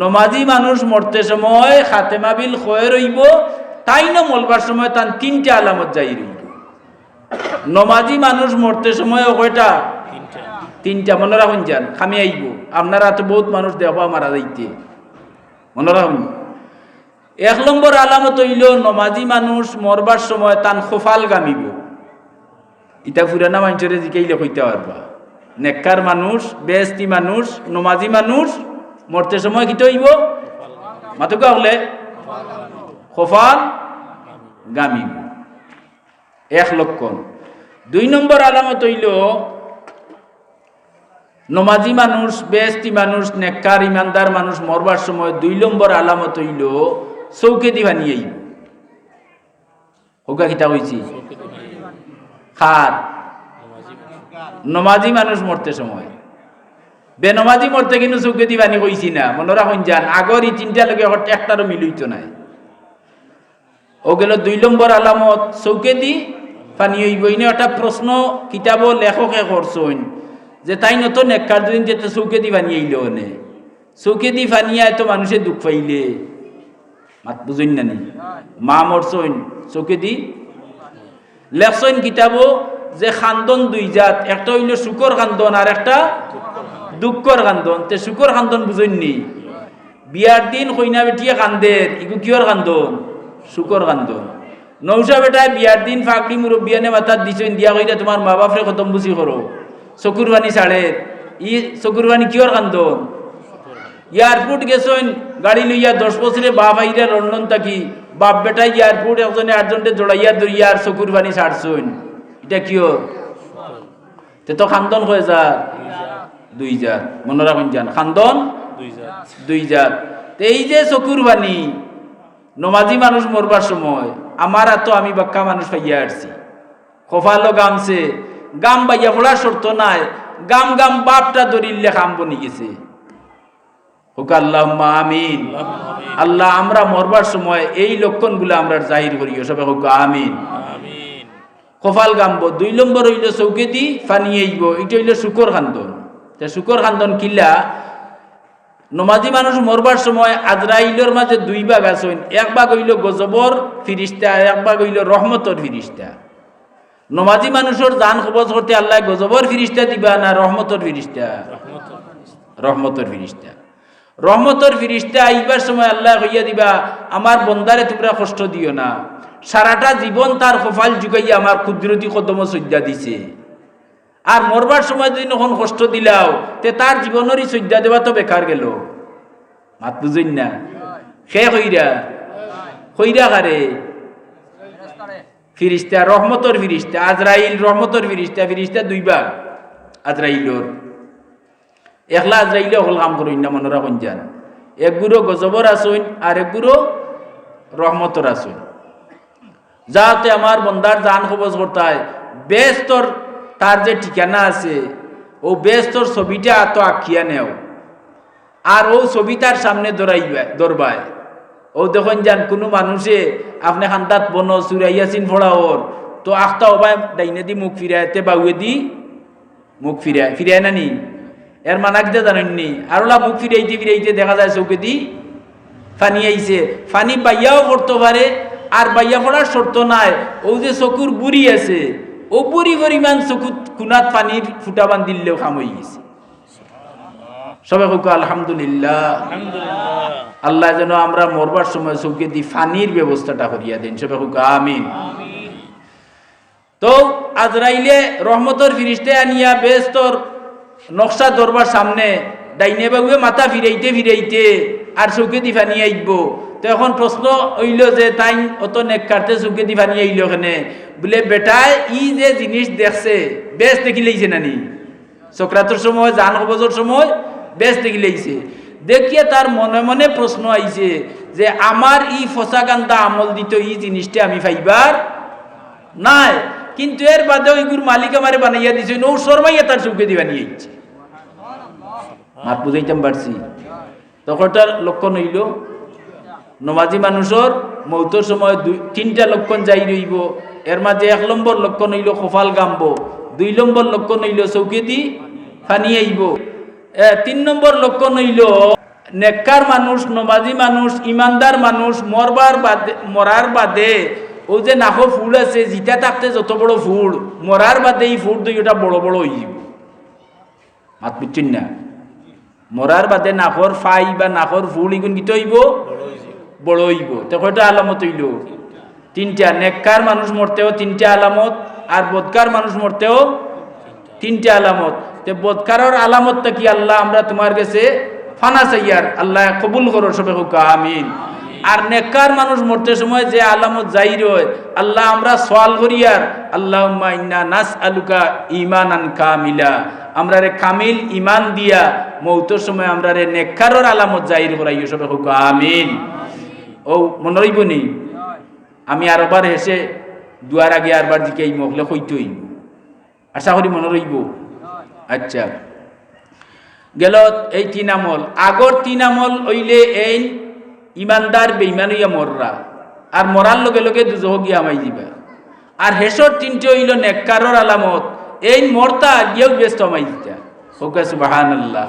নমাজি মানুষ মরতে সময় খাতেমা বিল খয়ের হইব, তাই না মলবার সময় তার তিনটা আলামত যাই রইব। নমাজি মানুষ মরতে সময় কয়টা? তিনটা। মনে রাখুন যান, খামি আইব। আপনারা তো বহুত মানুষ দেখবা মারা যাইতে, মনে রাখুন। 1 নম্বর আলামত হইল নমাজি মানুষ মরবার সময় তান খোফাল গামিব। ইটা পুরানা মানুষরে জিকাইলে কইতে পারবা। নেককার মানুষ, বেহেস্তি মানুষ, নমাজি মানুষ মরতে সময় কি হইব? মাতুকা হলে খোফাল গামিব, 1 লক্ষণ। 2 নম্বর আলামত হইল নমাজি মানুষ, বেহেস্তি মানুষ, নেককার ইমানদার মানুষ মরবার সময় 2 নম্বর আলামত হইল চৌকে দি ভানি আইব। হোকা কিতা কইছি? খার নমাজি মানুষ মরতে সময়। বেনমাজি মরতে কিন্তু চৌকে দি ভানি কইছি না, মনে রাখুন যান। আগর এই 3টা লগে একটারও মিলিত নাই। ও গেল 2 নম্বর আলামত, চৌকে দি পানি হইব। ইনে একটা প্রশ্ন কিতাব লেখকে করছেন যে তাই নত নেককার দিন যেতে চৌকে দি পানি আইল নে, চৌকে দি পানি আয় তো মানুষের দুঃখ পাইলে মাত বুঝুন না নি? মা মরছইন চৌকে দি লেখছইন কিতাব যে খান্দন 2 জাত, একটা হইল শুকর খান্দন আর একটা দুঃখর খান্দন। তে শুকর খান্দন বুঝুন নি? বিয়ার দিন কইনা বেটিয়ে কান্দের, ইগু কিয়র খান্দন? শুকর খান্দন। নৌসা বেটায় বিয়ার দিন ফাঁকড়ি মুরব্বিয়ানে মাথার দিছেন, দিয়া কইরা তোমার মা বাপরে খতম বুঝি করো, চকুর পানি ছাড়ে। ই চকুর পানি কিয়র খান্দন? এয়ারপোর্ট গেছেন গাড়ি লইয়া 10 বছরে বাপ আইরা লন্ডন থাকি, বাপ বেটাই এয়ারপোর্ট একজনে আটজনটে জড়াইয়া ধরিয়া আর চকুর পানি ছাড়ছেন, এটা কিয়? তে তো খান্দন হয়ে যার 2 জাত। মনে রাখুন যান, খান্দন 2 জাত। এই যে চকুর পানি নমাজি মানুষ মরবার সময়, আমার তো আমি বাক্কা মানুষ পাইয়া আসছি, কপালও গামছে, গাম বাইয়া পড়ার শর্ত নাই, গাম গাম বাপটা ধরিলে খাম বনি গেছে। আল্লাহুম্মা আমিন। আল্লাহ আমরা মরবার সময় এই লক্ষণগুলো আমরা জাহির করিও, সবাই হোক আমিন। কপাল গামবো। 2 নম্বর হইল চৌকে দি পানি আইব, এটা হইল শুকর খান্দন। শুকর খান্দন কিল্লা? নমাজি মানুষ মরবার সময় আজরাইলের মাঝে 2 ভাগ আছেন, 1 ভাগ হইল গজবর ফিরিস্তা, 1 ভাগ হইল রহমতর ফিরিস্তা। নমাজি মানুষের জান কবজ করতে আল্লাহ গজবর ফিরিস্তা দিবা না রহমতর ফিরিস্তা? রহমতর ফিরিস্তা। রহমতর ফিরিস্তা আইবার সময় আল্লাহ কইয়া দিবা, আমার বন্দারে তোমরা কষ্ট দিও না, সারাটা জীবন তার কপাল জুগাইয়া আমার কুদরতি কদম সজ্জা দিছে, আর মরবার সময় যদি যখন কষ্ট দিলাও তে তার জীবনেরই সজ্জা দেওয়া তো বেকার গেল। মাত বুঝুন না? সে কইরা কারে? ফিরিস্তা, রহমতর ফিরিস্তা। আজরাইল রহমতর ফিরিস্তা। ফিরিস্তা 2 ভাগ আজরাইলর। একলা আজরাইলে অকল কাম করুন না, মনে রাখুন যান। এক গুরো গজবর আসুন আর এক গুরো রহমতর আসুন, যাতে আমার বন্দার জান কবজ করতায় বেস্তর তার যে ঠিকানা আছে ও বেস্তর ছবিটা তো আঁকিয়া নেও, আর ও ছবি তার সামনে দরবায়। ও দেখুন যান, কোনো মানুষে আপনি খান্দাত বন চুরাইয়াছিন ফোড়া ওর তো আখতা ওবায় ডাইনে দি মুখ ফিরাইতে বাউয়ে দি মুখ ফিরায় না নি? এর মানা কিটা জানেননি? আর ওলা মুখ ফিরাইতে দেখা যায় চৌকে দি ফানি আইছে। ফানি বাইয়াও পড়তে পারে, আর বাইয়া পড়ার শর্ত নাই। ও যে চকুর বুড়ি আছে, ও বুড়ি পরিমাণ চকুর কুনাত পানির ফুটা বান দিলেও কাম হয়ে গেছে। সবাই হোক আলহামদুলিল্লাহ। আল্লাহ যেন আমরা মরবার সময় চৌকে দি ফানির ব্যবস্থাটা করিয়া দেন, সবাই হোক আমিন। তো আজরাইলে রহমতর ফিরিস্তে আনিয়া বেস্তর নকশা দরবার সামনে ডাইনে বাবুয়ে মাথা ফিরাইতে আর চৌকে দি ফানি আইব। তো এখন প্রশ্ন হইল যে তাই অত নেককারতে চৌকে দি ফানি আইল ওখানে বলে, বেটায় ই যে জিনিস দেখছে বেশ দেখি লাইছে নানি? চক্রাতর সময়, জান কবজর সময় বেশ দেখি লাইছে। দেখিয়ে তার মনে মনে প্রশ্ন আইছে যে আমার ই ফসাগান্দা আমল দিত ই জিনিসটা আমি পাইবার নাই, কিন্তু এর বাদে ওইগুর মালিক আমারে বানাইয়া দিছে, ও শর্মাইয়া তার চৌকে দি বানিয়েছে। মাত বুঝাইতাম পারছি? তখন তার লক্ষণ হইল নমাজি মানুষের মৌতর সময় 3টা লক্ষণ যাই রইব। এর মাঝে 1 নম্বর লক্ষণ হইল কপাল গামব, 2 নম্বর লক্ষণ হইল চৌকে দি ফানি আইব, 3 নম্বর লক্ষণ হইল নেককার মানুষ, নমাজি মানুষ, ইমানদার মানুষ মরার বাদে ও যে নাকো ফুল আছে জিতা থাকতে যত বড় ফুল, মরার বাদে এই ফুল দুইটা বড় বড় হয়ে যাব। মাত বুঝছেন না? মরার বাদে নাকর ফাই বা নাকর ফুল এগুন কি হইব? বড় হইব। তো কয়টা আলামত হইল? তিনটা। নেককার মানুষ মরতেও তিনটা আলামত, আর বদকার মানুষ মরতেও তিনটা আলামত। তো বদকারের আলামতটা কি? আল্লাহ আমরা তোমার কাছে ফানা চাইয়ার, আল্লাহ কবুল করো, সবে হোক আমিন। আর নেককার মানুষ মরতে সময় যে আলামত জাহির হয়, আল্লাহ আমরা সওয়াল করিয়ার, আল্লাহুম্মা ইন্না নাসআলুকা ঈমানান কামিলা, আমরা রে কামিল ঈমান দিয়া মৌতের সময় আমরা রে নেককারের আলামত জাহির করাইও, সবে হোক আমিন। ও মনে রইব নি? আমি আরবার হেসে দুয়ার আগে আরবার দিকে এই মহলে কইতই, আশা করি মনে রইব। আচ্ছা, গেল এই তিন আমল। আগর তিন আমল হইলে এই ইমানদার বেঈমান হইয়া মররা, আর মরার লগে লগে দুজহ গিয়া আমাই দিবা। আর হেসর তিনটে হইল নেককারর আলামত, এই মরতা গিয়েও ব্যস্ত আমাই দিতা। ওকে সুবহানাল্লাহ।